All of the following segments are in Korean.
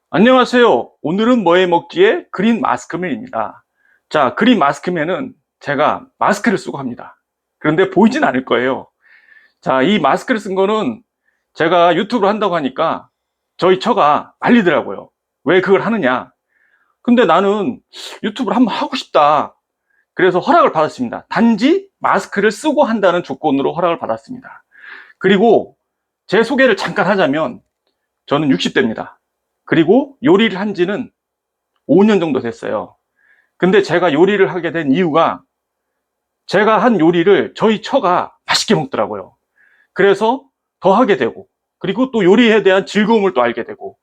안녕하세요. 오늘은 뭐 해 먹지의 그린 마스크맨입니다. 자, 그린 마스크맨은 제가 마스크를 쓰고 합니다. 그런데 보이진 않을 거예요. 자, 이 마스크를 쓴 거는 제가 유튜브를 한다고 하니까 저희 처가 말리더라고요. 왜 그걸 하느냐? 근데 나는 유튜브를 한번 하고 싶다. 그래서 허락을 받았습니다. 단지 마스크를 쓰고 한다는 조건으로 허락을 받았습니다. 그리고 제 소개를 잠깐 하자면 저는 60대입니다. 그리고 요리를 한 지는 5년 정도 됐어요. 근데 제가 요리를 하게 된 이유가 제가 한 요리를 저희 처가 맛있게 먹더라고요. 그래서 더 하게 되고, 그리고 또 요리에 대한 즐거움을 또 알게 되고,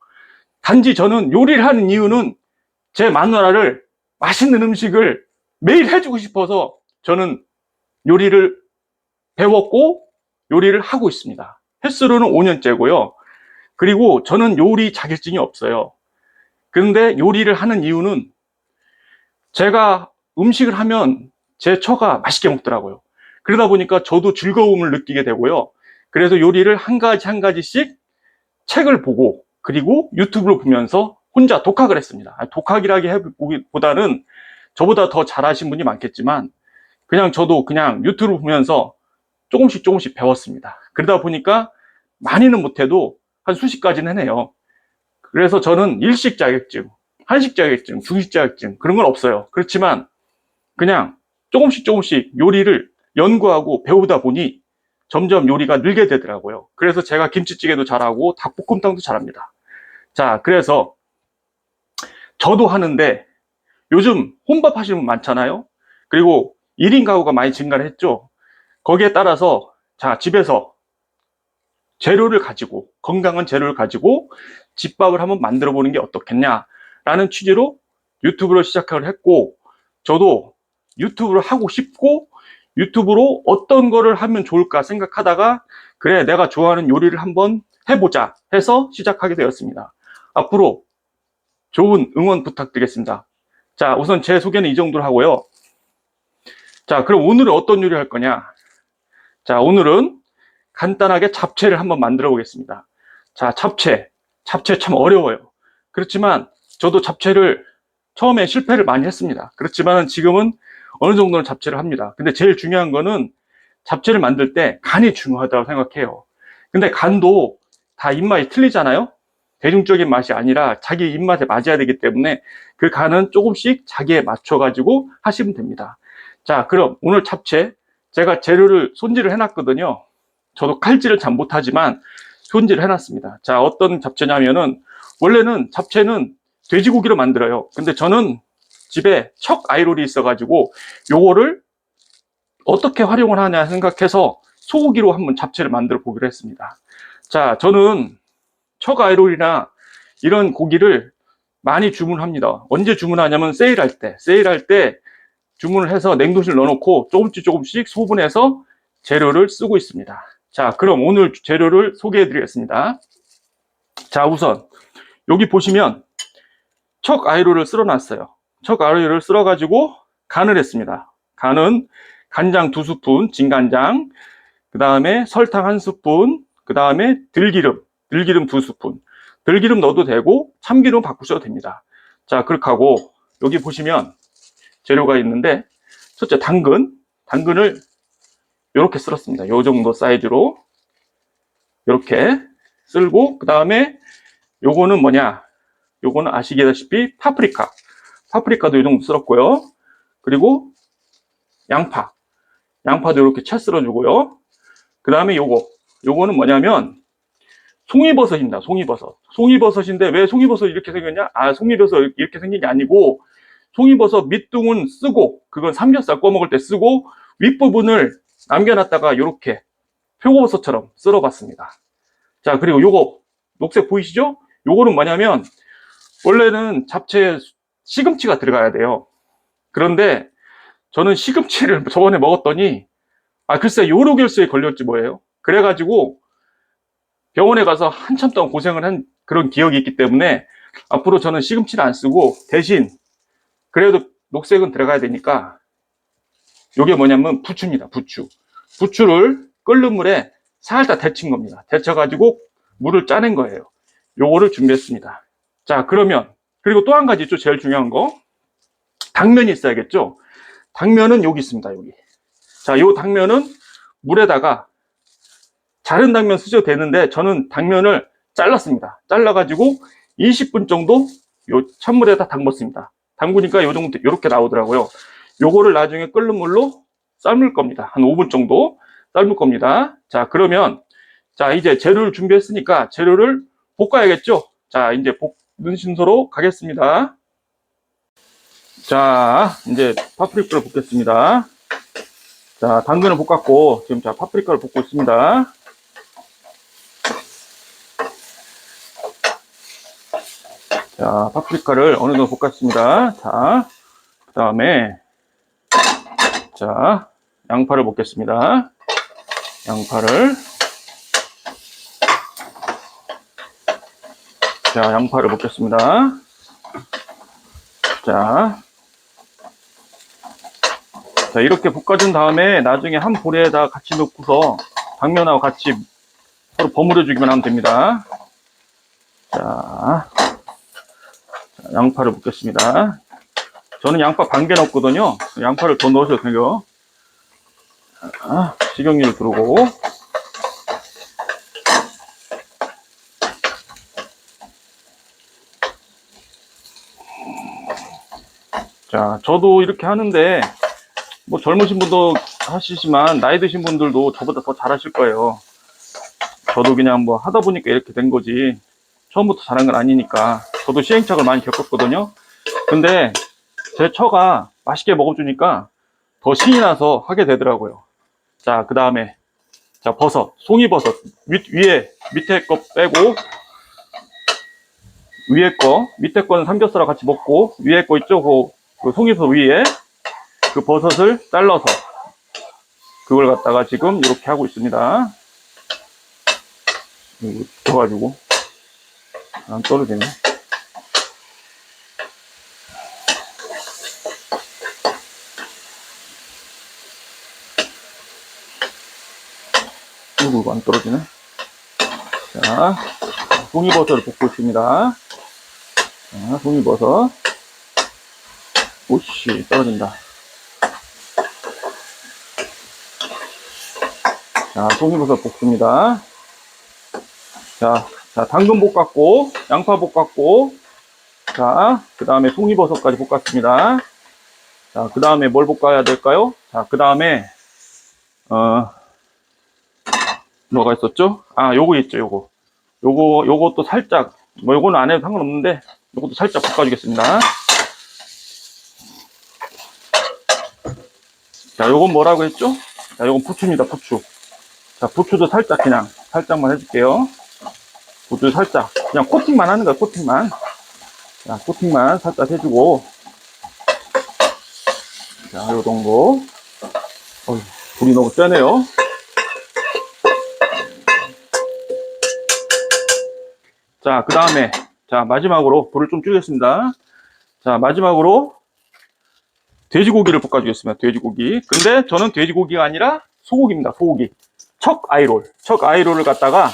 단지 저는 요리를 하는 이유는 제 마누라를 맛있는 음식을 매일 해주고 싶어서 저는 요리를 배웠고 요리를 하고 있습니다. 횟수로는 5년째고요. 그리고 저는 요리 자격증이 없어요. 그런데 요리를 하는 이유는 제가 음식을 하면 제 처가 맛있게 먹더라고요. 그러다 보니까 저도 즐거움을 느끼게 되고요. 그래서 요리를 한 가지 한 가지씩 책을 보고 그리고 유튜브를 보면서 혼자 독학을 했습니다. 독학이라기보다는 저보다 더 잘하신 분이 많겠지만 그냥 저도 그냥 유튜브를 보면서 조금씩 조금씩 배웠습니다. 그러다 보니까 많이는 못해도 한 수십 가지는 해내요. 그래서 저는 일식 자격증, 한식 자격증, 중식 자격증 그런 건 없어요. 그렇지만 그냥 조금씩 조금씩 요리를 연구하고 배우다 보니 점점 요리가 늘게 되더라고요. 그래서 제가 김치찌개도 잘하고 닭볶음탕도 잘합니다. 자, 그래서 저도 하는데 요즘 혼밥 하시는 분 많잖아요. 그리고 1인 가구가 많이 증가를 했죠. 거기에 따라서 자, 집에서 재료를 가지고 건강한 재료를 가지고 집밥을 한번 만들어 보는 게 어떻겠냐라는 취지로 유튜브를 시작을 했고, 저도 유튜브를 하고 싶고 유튜브로 어떤 거를 하면 좋을까 생각하다가 그래 내가 좋아하는 요리를 한번 해보자 해서 시작하게 되었습니다. 앞으로 좋은 응원 부탁드리겠습니다. 자, 우선 제 소개는 이 정도로 하고요. 자, 그럼 오늘은 어떤 요리 할 거냐? 자, 오늘은 간단하게 잡채를 한번 만들어 보겠습니다. 자, 잡채 참 어려워요. 그렇지만 저도 잡채를 처음에 실패를 많이 했습니다. 그렇지만 지금은 어느 정도는 잡채를 합니다. 근데 제일 중요한 거는 잡채를 만들 때 간이 중요하다고 생각해요. 근데 간도 다 입맛이 틀리잖아요. 대중적인 맛이 아니라 자기 입맛에 맞아야 되기 때문에 그 간은 조금씩 자기에 맞춰 가지고 하시면 됩니다. 자, 그럼 오늘 잡채 제가 재료를 손질을 해놨거든요. 저도 칼질을 잘 못하지만 손질을 해놨습니다. 자, 어떤 잡채냐면은 원래는 잡채는 돼지고기로 만들어요. 근데 저는 집에 척 아이롤이 있어가지고 요거를 어떻게 활용을 하냐 생각해서 소고기로 한번 잡채를 만들어 보기로 했습니다. 자, 저는 척 아이롤이나 이런 고기를 많이 주문합니다. 언제 주문하냐면 세일할 때 주문을 해서 냉동실 넣어놓고 조금씩 조금씩 소분해서 재료를 쓰고 있습니다. 자, 그럼 오늘 재료를 소개해 드리겠습니다. 자, 우선 여기 보시면 척 아이로를 쓸어 놨어요. 척 아이로를 쓸어 가지고 간을 했습니다. 간은 간장 2스푼, 진간장, 그 다음에 설탕 1스푼, 그 다음에 들기름 2스푼. 들기름 넣어도 되고 참기름 바꾸셔도 됩니다. 자, 그렇게 하고 여기 보시면 재료가 있는데 첫째 당근을 이렇게 썰었습니다. 이 정도 사이즈로 이렇게 썰고, 그 다음에 요거는 뭐냐, 요거는 아시다시피 파프리카도 이 정도 썰었고요. 그리고 양파도 이렇게 채 썰어주고요. 그 다음에 요거는 뭐냐면 송이버섯입니다. 송이버섯인데 왜 송이버섯 이렇게 생겼냐? 송이버섯 이렇게 생긴 게 아니고 송이버섯 밑둥은 쓰고 그건 삼겹살 구워 먹을 때 쓰고 윗부분을 남겨놨다가 이렇게 표고버섯처럼 썰어봤습니다. 자, 그리고 요거 녹색 보이시죠? 요거는 뭐냐면 원래는 잡채에 시금치가 들어가야 돼요. 그런데 저는 시금치를 저번에 먹었더니 글쎄 요로결석에 걸렸지 뭐예요. 그래가지고 병원에 가서 한참 동안 고생을 한 그런 기억이 있기 때문에 앞으로 저는 시금치를 안 쓰고 대신 그래도 녹색은 들어가야 되니까 요게 뭐냐면 부추입니다. 부추를 끓는 물에 살짝 데친 겁니다. 데쳐가지고 물을 짜낸 거예요. 요거를 준비했습니다. 자, 그러면, 그리고 또 한 가지 있죠. 제일 중요한 거. 당면이 있어야겠죠. 당면은 여기 있습니다. 여기. 자, 요 당면은 물에다가 자른 당면 쓰셔도 되는데 저는 당면을 잘랐습니다. 잘라가지고 20분 정도 요 찬물에다 담궜습니다. 담그니까 요 정도 요렇게 나오더라고요. 요거를 나중에 끓는 물로 삶을 겁니다. 한 5분 정도 삶을 겁니다. 자, 그러면 자, 이제 재료를 준비했으니까 재료를 볶아야겠죠? 자, 이제 볶는 순서로 가겠습니다. 자, 이제 파프리카를 볶겠습니다. 자, 당근을 볶았고, 지금 자, 파프리카를 볶고 있습니다. 자, 파프리카를 어느 정도 볶았습니다. 자, 그 다음에, 자, 양파를 볶겠습니다. 양파를, 자, 양파를 볶겠습니다. 자, 자, 이렇게 볶아준 다음에 나중에 한 볼에다 같이 넣고서 당면하고 같이 서로 버무려 주기만 하면 됩니다. 자, 양파를 볶겠습니다. 저는 양파 반 개 넣었거든요. 양파를 더 넣으셔도 돼요. 식용유를 두르고. 자, 저도 이렇게 하는데, 뭐 젊으신 분도 하시지만, 나이 드신 분들도 저보다 더 잘하실 거예요. 저도 그냥 뭐 하다 보니까 이렇게 된 거지. 처음부터 잘한 건 아니니까. 저도 시행착오를 많이 겪었거든요. 근데 제 처가 맛있게 먹어주니까 더 신이 나서 하게 되더라고요. 자, 그 다음에, 자, 버섯, 송이버섯. 밑에 거 빼고, 위에 거, 밑에 거는 삼겹살하고 같이 먹고, 위에 거 있죠? 그 송이버섯 위에 그 버섯을 잘라서 그걸 갖다가 지금 이렇게 하고 있습니다. 이거 붙어가지고 안 떨어지네. 이거 안 떨어지네. 자, 송이버섯을 볶고 있습니다. 자, 송이버섯. 오씨, 떨어진다. 자, 송이버섯 볶습니다. 자, 당근 볶았고, 양파 볶았고, 자, 그 다음에 송이버섯까지 볶았습니다. 자, 그 다음에 뭘 볶아야 될까요? 자, 그 다음에, 뭐가 있었죠? 요거 있죠, 요거. 요것도 살짝, 뭐 요거는 안 해도 상관없는데, 요것도 살짝 볶아주겠습니다. 자, 요건 뭐라고 했죠? 자, 요건 부추입니다, 부추. 자, 부추도 살짝만 해줄게요. 부추 살짝. 그냥 코팅만 하는 거야, 코팅만. 자, 코팅만 살짝 해주고. 자, 요 정도. 불이 너무 세네요. 자, 그 다음에, 자, 마지막으로 불을 좀 줄이겠습니다. 자, 마지막으로 돼지고기를 볶아주겠습니다. 돼지고기. 근데 저는 돼지고기가 아니라 소고기입니다. 소고기. 척 아이롤을 갖다가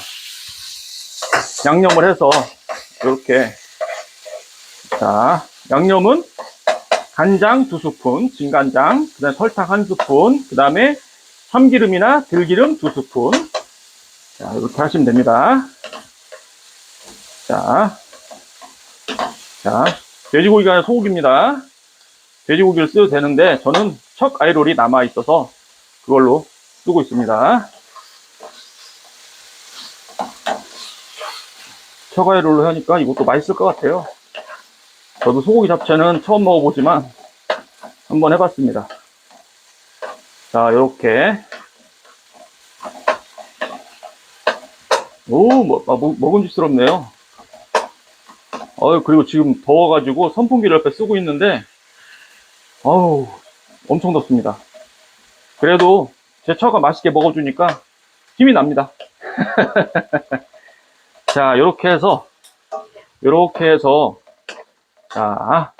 양념을 해서 이렇게. 자, 양념은 간장 2스푼, 진간장, 그 다음에 설탕 1스푼, 그 다음에 참기름이나 들기름 2스푼. 자, 이렇게 하시면 됩니다. 자, 돼지고기가 아니라 소고기입니다. 돼지고기를 써도 되는데 저는 척 아이롤이 남아 있어서 그걸로 쓰고 있습니다. 척 아이롤로 하니까 이것도 맛있을 것 같아요. 저도 소고기 잡채는 처음 먹어보지만 한번 해봤습니다. 자, 이렇게. 먹음직스럽네요. 그리고 지금 더워가지고 선풍기를 옆에 쓰고 있는데 엄청 덥습니다. 그래도 제 처가 맛있게 먹어주니까 힘이 납니다. 자, 이렇게 해서 자,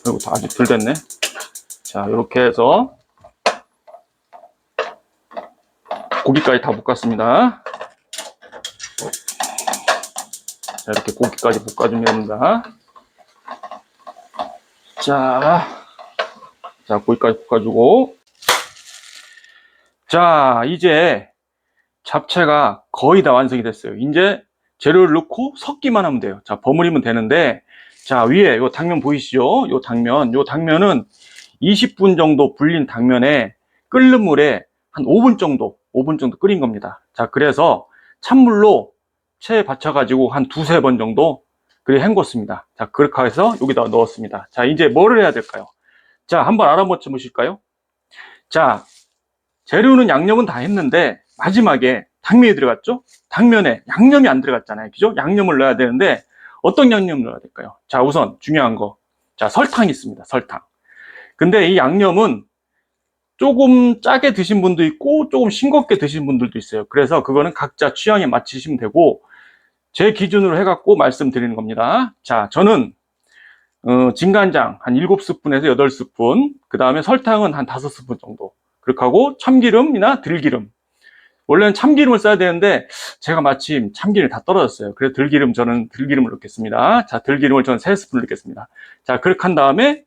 그리고 아직 덜 됐네. 자, 이렇게 해서 고기까지 다 볶았습니다. 자, 이렇게 고기까지 볶아주면 됩니다. 자, 고기까지 볶아주고. 자, 이제 잡채가 거의 다 완성이 됐어요. 이제 재료를 넣고 섞기만 하면 돼요. 자, 버무리면 되는데, 자, 위에 요 당면 보이시죠? 요 당면은 20분 정도 불린 당면에 끓는 물에 한 5분 정도 끓인 겁니다. 자, 그래서 찬물로 체에 받쳐가지고 한 두세 번 정도 그래 헹궜습니다. 자, 그렇게 해서 여기다 넣었습니다. 자, 이제 뭐를 해야 될까요? 자, 한번 알아맞혀 보실까요? 자, 재료는 양념은 다 했는데 마지막에 당면이 들어갔죠? 당면에 양념이 안 들어갔잖아요. 그죠? 양념을 넣어야 되는데 어떤 양념을 넣어야 될까요? 자, 우선 중요한 거. 자, 설탕이 있습니다. 설탕. 근데 이 양념은 조금 짜게 드신 분도 있고 조금 싱겁게 드신 분들도 있어요. 그래서 그거는 각자 취향에 맞추시면 되고 제 기준으로 해갖고 말씀드리는 겁니다. 자, 저는 진간장 한 7스푼에서 8스푼, 그 다음에 설탕은 한 5스푼 정도. 그렇게 하고 참기름이나 들기름. 원래는 참기름을 써야 되는데 제가 마침 참기름이 다 떨어졌어요. 그래서 저는 들기름을 넣겠습니다. 자, 들기름을 저는 3스푼 넣겠습니다. 자, 그렇게 한 다음에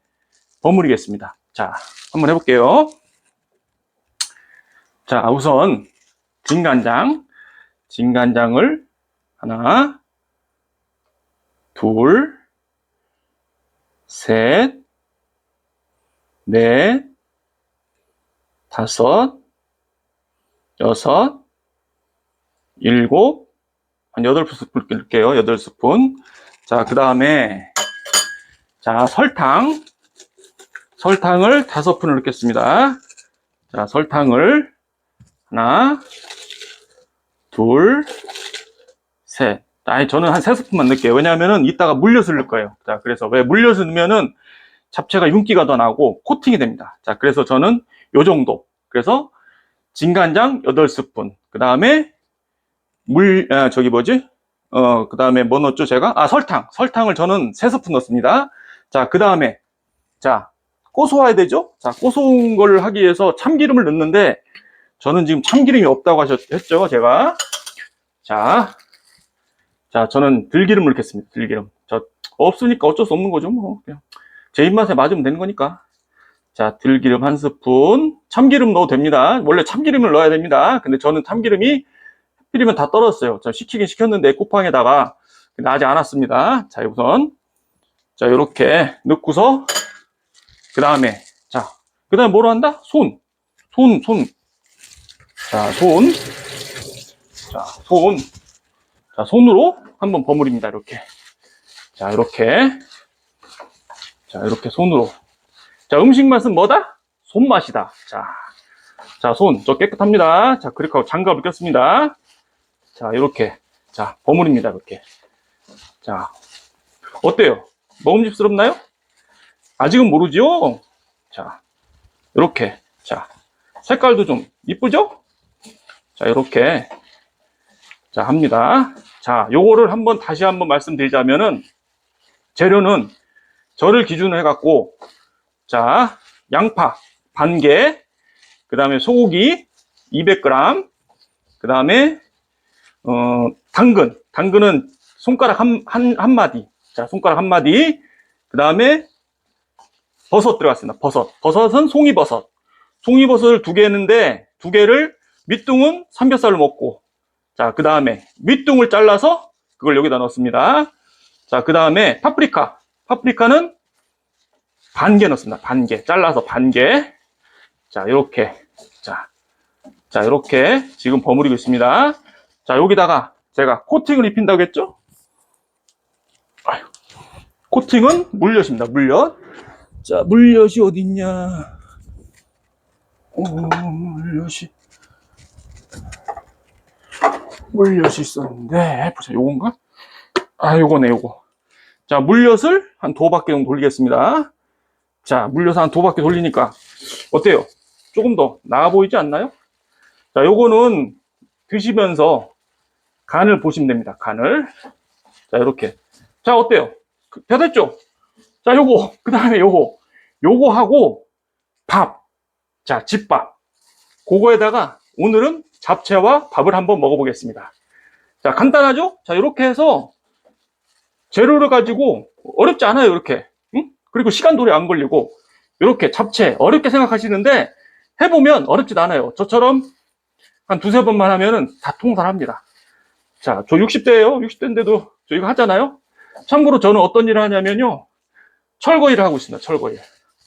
버무리겠습니다. 자, 한번 해볼게요. 자, 우선 진간장을 하나, 둘, 셋, 넷, 다섯, 여섯, 일곱, 한 8스푼 넣을게요. 8스푼. 자, 그 다음에, 자, 설탕을 5스푼을 넣겠습니다. 자, 설탕을 하나, 둘, 셋. 아니, 저는 한 3스푼만 넣을게요. 왜냐하면은 이따가 물엿을 넣을 거예요. 자, 그래서 왜 물엿을 넣으면은 잡채가 윤기가 더 나고 코팅이 됩니다. 자, 그래서 저는 요 정도. 그래서 진간장 8스푼. 그 다음에 그 다음에 뭐 넣었죠, 제가? 아, 설탕을 저는 3스푼 넣습니다. 자, 그 다음에, 자, 고소해야 되죠? 자, 고소한 걸 하기 위해서 참기름을 넣는데, 저는 지금 참기름이 없다고 했죠, 제가. 자, 저는 들기름을 넣겠습니다, 들기름. 없으니까 어쩔 수 없는 거죠, 뭐. 그냥 제 입맛에 맞으면 되는 거니까. 자, 들기름 1스푼. 참기름 넣어도 됩니다. 원래 참기름을 넣어야 됩니다. 근데 저는 참기름이 하필이면 다 떨어졌어요. 저 시키긴 시켰는데 쿠팡에다가 근데 아직 안 왔습니다. 자, 우선 자, 요렇게 넣고서 그 다음에 뭐로 한다? 손. 자, 손으로 한번 버무립니다. 이렇게. 자, 이렇게 손으로. 자, 음식 맛은 뭐다? 손맛이다. 자, 손. 저 깨끗합니다. 자, 그렇게 하고 장갑을 꼈습니다. 자, 이렇게. 자, 버무립니다. 이렇게. 자, 어때요? 먹음직스럽나요? 아직은 모르죠? 자, 이렇게. 자, 색깔도 좀 이쁘죠? 자, 이렇게. 자, 합니다. 자, 요거를 다시 한번 말씀드리자면은, 재료는 저를 기준으로 해갖고, 자, 양파 반 개, 그 다음에 소고기 200g, 그 다음에, 당근은 손가락 한 마디. 자, 손가락 한 마디. 그 다음에 버섯 들어갔습니다. 버섯은 송이버섯. 송이버섯을 2개 했는데, 2개를 밑둥은 삼겹살로 먹고, 자, 그 다음에 밑둥을 잘라서 그걸 여기다 넣습니다. 자, 그 다음에 파프리카는 반 개 넣습니다. 반 개. 잘라서 반 개. 자, 이렇게. 자, 이렇게 지금 버무리고 있습니다. 자, 여기다가 제가 코팅을 입힌다고 했죠? 코팅은 물엿입니다. 물엿. 자, 물엿이 어딨냐? 물엿이 있었는데, 보자, 요건가? 아, 요거네, 요거. 자, 물엿을 한 2바퀴 정도 돌리겠습니다. 자, 물엿을 한 2바퀴 돌리니까, 어때요? 조금 더 나아 보이지 않나요? 자, 요거는 드시면서 간을 보시면 됩니다. 간을. 자, 이렇게. 자, 어때요? 다 됐죠? 자, 요거. 그 다음에 요거. 요거 하고, 밥. 자, 집밥. 그거에다가 오늘은 잡채와 밥을 한번 먹어보겠습니다. 자, 간단하죠? 자, 이렇게 해서 재료를 가지고 어렵지 않아요, 이렇게. 응? 그리고 시간도 오래 안 걸리고, 이렇게 잡채 어렵게 생각하시는데 해보면 어렵지도 않아요. 저처럼 한 두세 번만 하면은 다 통달합니다. 자, 저 60대예요. 60대인데도 저 이거 하잖아요. 참고로 저는 어떤 일을 하냐면요, 철거 일을 하고 있습니다. 철거 일.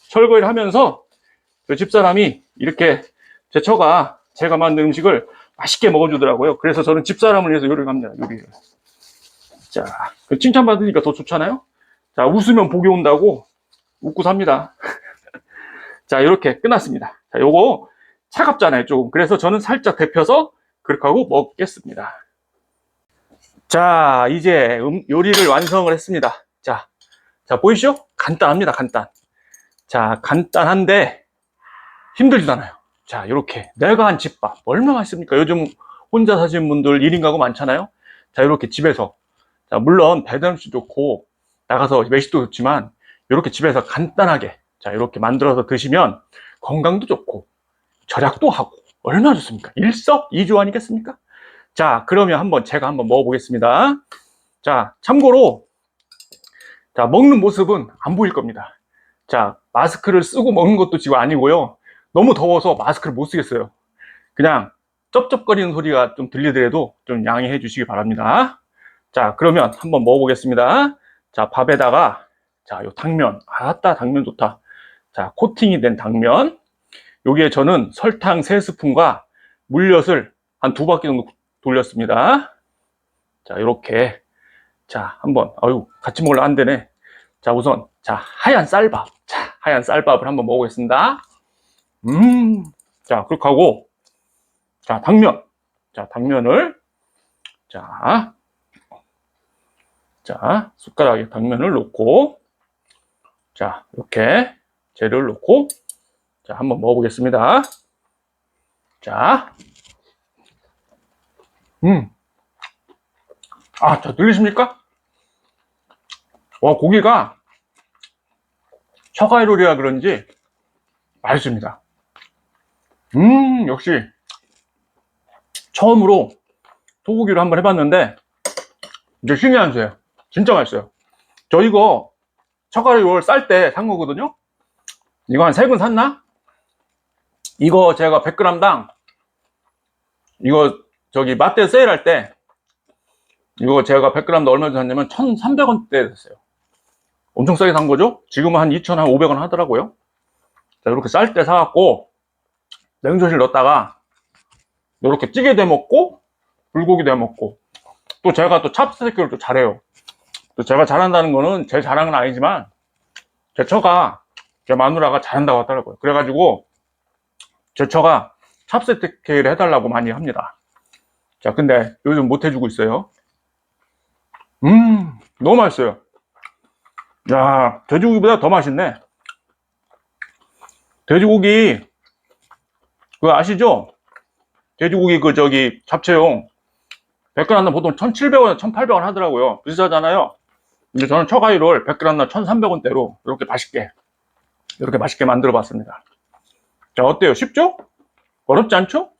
철거 일 하면서 그 집사람이 이렇게 제 처가 제가 만든 음식을 맛있게 먹어주더라고요. 그래서 저는 집사람을 위해서 요리를 합니다. 요리를. 자, 칭찬받으니까 더 좋잖아요. 자, 웃으면 복이 온다고 웃고 삽니다. 자, 이렇게 끝났습니다. 자, 요거 차갑잖아요, 조금. 그래서 저는 살짝 데펴서 그렇게 하고 먹겠습니다. 자, 이제 요리를 완성을 했습니다. 자, 보이시죠? 간단합니다, 간단. 자, 간단한데 힘들지도 않아요. 자, 이렇게 내가 한 집밥 얼마나 맛있습니까? 요즘 혼자 사시는 분들 1인 가구 많잖아요. 자, 이렇게 집에서, 자, 물론 배달음식 좋고 나가서 외식도 좋지만 이렇게 집에서 간단하게, 자, 이렇게 만들어서 드시면 건강도 좋고 절약도 하고 얼마나 좋습니까? 일석이조 아니겠습니까? 자, 그러면 제가 한번 먹어보겠습니다. 자, 참고로, 자, 먹는 모습은 안 보일 겁니다. 자, 마스크를 쓰고 먹는 것도 지금 아니고요. 너무 더워서 마스크를 못 쓰겠어요. 그냥 쩝쩝거리는 소리가 좀 들리더라도 좀 양해해 주시기 바랍니다. 자, 그러면 한번 먹어보겠습니다. 자, 밥에다가, 자, 요 당면. 아따, 당면 좋다. 자, 코팅이 된 당면. 여기에 저는 설탕 3스푼과 물엿을 한 2바퀴 정도 돌렸습니다. 자, 이렇게. 자, 아유, 같이 먹으려 안 되네. 자, 우선, 자, 하얀 쌀밥. 자, 하얀 쌀밥을 한번 먹어보겠습니다. 자, 그렇게 하고, 자, 당면. 자, 당면을, 자, 숟가락에 당면을 넣고, 자, 이렇게 재료를 넣고, 자, 한번 먹어보겠습니다. 자, 자, 들리십니까? 와, 고기가 처가의 요리라 그런지 맛있습니다. 역시 처음으로 소고기를 한번 해봤는데 이제 신의 한 수예요. 진짜 맛있어요. 저 이거 처가를 쌀 때 산 거거든요. 이거 한 3근 샀나? 이거 제가 100g당 이거 저기 마트 세일할 때 이거 제가 100g당 얼마 전에 샀냐면 1,300원대에 샀어요. 엄청 싸게 산 거죠? 지금은 한 2,500원 하더라고요. 자, 이렇게 쌀 때 사갖고 냉동실 넣었다가 이렇게 찌개 돼 먹고 불고기 돼 먹고, 또 제가 또 찹스테이크를 또 잘해요. 또 제가 잘한다는 거는 제 자랑은 아니지만 제 처가, 제 마누라가 잘한다고 하더라고요. 그래가지고 제 처가 찹스테이크를 해달라고 많이 합니다. 자, 근데 요즘 못 해주고 있어요. 너무 맛있어요. 야, 돼지고기보다 더 맛있네. 돼지고기 그거 아시죠? 돼지고기 잡채용 100g당 보통 1,700원, 1,800원 하더라고요. 비싸잖아요. 근데 저는 처가위를 100g당 1,300원대로 이렇게 맛있게 만들어 봤습니다. 자, 어때요? 쉽죠? 어렵지 않죠?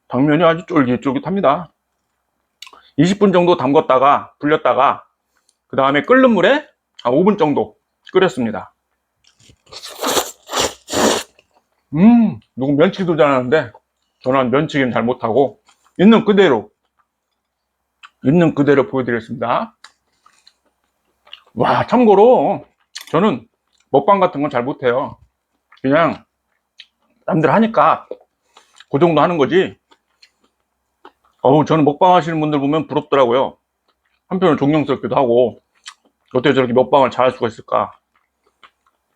당면이 아주 쫄깃쫄깃합니다. 20분 정도 담갔다가 불렸다가 그 다음에 끓는 물에 한 5분 정도 끓였습니다. 누구 면치기도 잘하는데 저는 면치기는 잘 못하고 있는 그대로 보여드리겠습니다. 와, 참고로 저는 먹방 같은 건 잘 못해요. 그냥 남들 하니까 그 정도 하는 거지. 저는 먹방 하시는 분들 보면 부럽더라고요. 한편으로 존경스럽기도 하고, 어떻게 저렇게 먹방을 잘할 수가 있을까.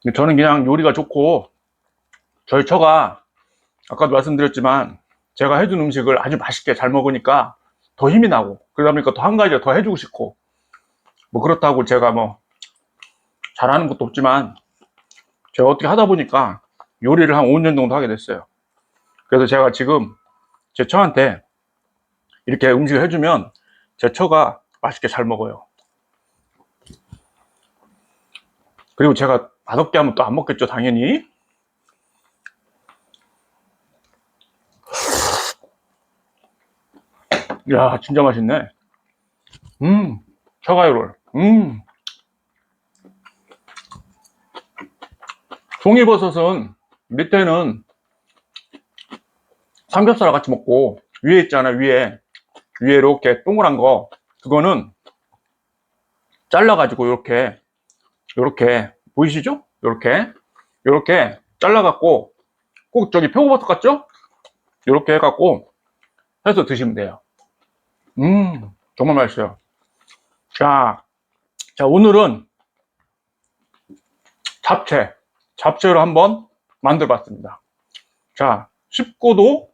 근데 저는 그냥 요리가 좋고, 저희 처가 아까도 말씀드렸지만 제가 해준 음식을 아주 맛있게 잘 먹으니까 더 힘이 나고, 그러다 보니까 또 한 가지 더 해주고 싶고, 뭐 그렇다고 제가 뭐 잘하는 것도 없지만 제가 어떻게 하다 보니까 요리를 한 5년 정도 하게 됐어요. 그래서 제가 지금 제 처한테 이렇게 음식을 해주면 제 처가 맛있게 잘 먹어요. 그리고 제가 맛없게 하면 또 안 먹겠죠, 당연히. 야, 진짜 맛있네. 처가요롤. 송이버섯은 밑에는 삼겹살 같이 먹고, 위에 있잖아, 위에 이렇게 동그란 거, 그거는 잘라가지고, 요렇게, 보이시죠? 요렇게 잘라갖고, 꼭 저기 표고버섯 같죠? 요렇게 해갖고, 해서 드시면 돼요. 정말 맛있어요. 자, 오늘은 잡채로 한번 만들어 봤습니다. 자, 쉽고도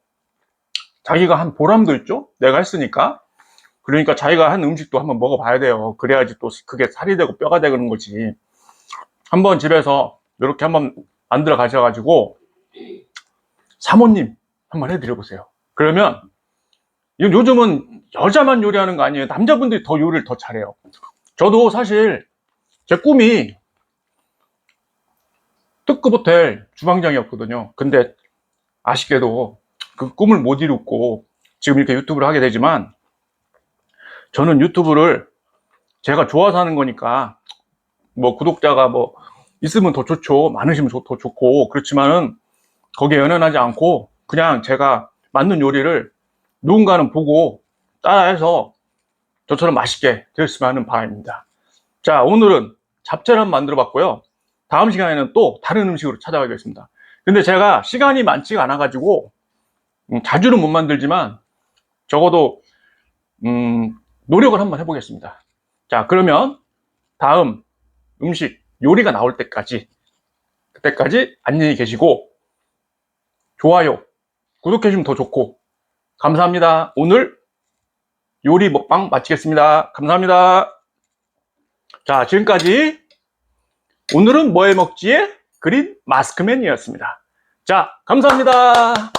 자기가 한 보람도 있죠? 내가 했으니까. 그러니까 자기가 한 음식도 한번 먹어봐야 돼요. 그래야지 또 그게 살이 되고 뼈가 되는 거지. 한번 집에서 이렇게 한번 만들어 가셔가지고 사모님 한번 해드려보세요. 그러면 요즘은 여자만 요리하는 거 아니에요. 남자분들이 더 요리를 더 잘해요. 저도 사실 제 꿈이 특급 호텔 주방장이었거든요. 근데 아쉽게도 그 꿈을 못 이뤘고 지금 이렇게 유튜브를 하게 되지만, 저는 유튜브를 제가 좋아서 하는 거니까 뭐 구독자가 뭐 있으면 더 좋죠. 많으시면 더 좋고, 그렇지만은 거기에 연연하지 않고 그냥 제가 만든 요리를 누군가는 보고 따라해서 저처럼 맛있게 드셨으면 하는 바람입니다. 자, 오늘은 잡채를 한번 만들어 봤고요. 다음 시간에는 또 다른 음식으로 찾아가겠습니다. 근데 제가 시간이 많지가 않아 가지고 자주는 못 만들지만 적어도 노력을 한번 해보겠습니다. 자, 그러면 다음 음식 요리가 나올 때까지, 그때까지 안녕히 계시고 좋아요, 구독해주시면 더 좋고, 감사합니다. 오늘 요리 먹방 마치겠습니다. 감사합니다. 자, 지금까지 오늘은 뭐 해 먹지의 그린 마스크맨이었습니다. 자, 감사합니다.